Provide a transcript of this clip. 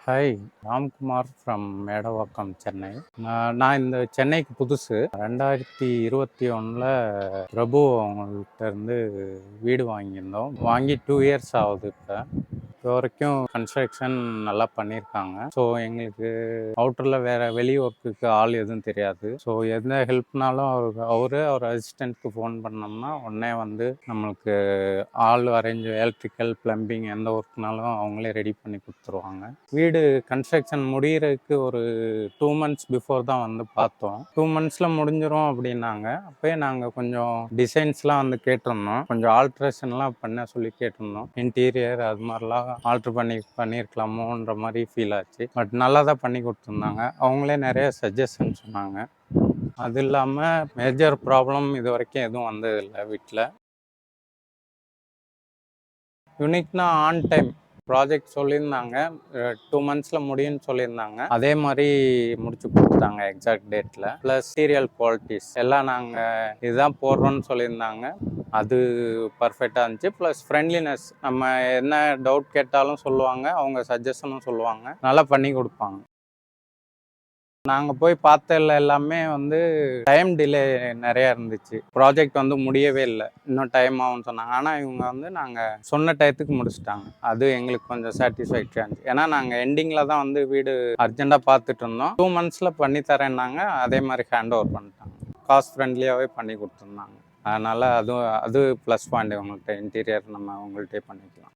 Hi, Ramkumar from Medavakkam, Chennai. நான் இந்த சென்னைக்கு புதுசு. 2021ல் பிரபு அவங்கள்ட்ட இருந்து வீடு வாங்கியிருந்தோம். வாங்கி 2 இயர்ஸ் ஆகுது. இப்போ வரைக்கும் கன்ஸ்ட்ரக்ஷன் நல்லா பண்ணியிருக்காங்க. ஸோ எங்களுக்கு அவுட்டரில் வேறு வெளி ஒர்க்குக்கு ஆள் எதுவும் தெரியாது. ஸோ எந்த ஹெல்ப்னாலும் அவர் அசிஸ்டண்ட்க்கு ஃபோன் பண்ணோம்னா உடனே வந்து நம்மளுக்கு ஆள் அரேஞ்ச் எலக்ட்ரிக்கல், பிளம்பிங் எந்த ஒர்க்னாலும் அவங்களே ரெடி பண்ணி கொடுத்துருவாங்க. வீடு கன்ஸ்ட்ரக்ஷன் முடிகிறதுக்கு ஒரு 2 months பிஃபோர் தான் வந்து பார்த்தோம். 2 monthsல முடிஞ்சிடும் அப்படின்னாங்க. அப்போயே நாங்கள் கொஞ்சம் டிசைன்ஸ்லாம் வந்து கேட்டிருந்தோம். கொஞ்சம் ஆல்ட்ரேஷன்லாம் பண்ண சொல்லி கேட்டிருந்தோம். இன்டீரியர் அது மாதிரிலாம் ஆல்ட்ரு பண்ணியிருக்கலாமோன்ற மாதிரி ஃபீல் ஆச்சு. பட் நல்லா தான் பண்ணி கொடுத்துருந்தாங்க. அவங்களே நிறைய சஜஷன் சொன்னாங்க. அது இல்லாமல் மேஜர் ப்ராப்ளம் இது வரைக்கும் எதுவும் வந்ததில்லை வீட்டில். யூனிக்னா ஆன் டைம் ப்ராஜெக்ட் சொல்லியிருந்தாங்க. 2 monthsல முடியும்னு சொல்லியிருந்தாங்க. அதே மாதிரி முடிச்சு கொடுத்துட்டாங்க எக்ஸாக்ட் டேட்டில். ப்ளஸ் சீரியல் குவாலிட்டிஸ் எல்லாம் நாங்கள் இதுதான் போடுறோன்னு சொல்லியிருந்தாங்க. அது பர்ஃபெக்டாக இருந்துச்சு. ப்ளஸ் ஃப்ரெண்ட்லினஸ், நம்ம என்ன டவுட் கேட்டாலும் சொல்லுவாங்க, அவங்க சஜஷனும் சொல்லுவாங்க, நல்லா பண்ணி கொடுப்பாங்க. நாங்கள் போய் பார்த்ததில் எல்லாமே வந்து டைம் டிலே நிறையா இருந்துச்சு. ப்ராஜெக்ட் வந்து முடியவே இல்லை, இன்னும் டைம் ஆகும்னு சொன்னாங்க. ஆனால் இவங்க வந்து நாங்கள் சொன்ன டயத்துக்கு முடிச்சிட்டாங்க. அது எங்களுக்கு கொஞ்சம் சாட்டிஸ்ஃபேக்டரியாக இருந்துச்சு. ஏன்னா நாங்கள் எண்டிங்கில் தான் வந்து வீடு அர்ஜெண்ட்டாக பார்த்துட்டு இருந்தோம். 2 monthsல பண்ணி தரேன்னாங்க. அதே மாதிரி ஹேண்ட் ஓவர் பண்ணிட்டாங்க. காஸ்ட் ஃப்ரெண்ட்லியாகவே பண்ணி கொடுத்துருந்தாங்க. அதனால் அது ப்ளஸ் பாயிண்ட். உங்கள்கிட்ட இன்டீரியர் நம்ம உங்கள்கிட்டே பண்ணிக்கலாம்.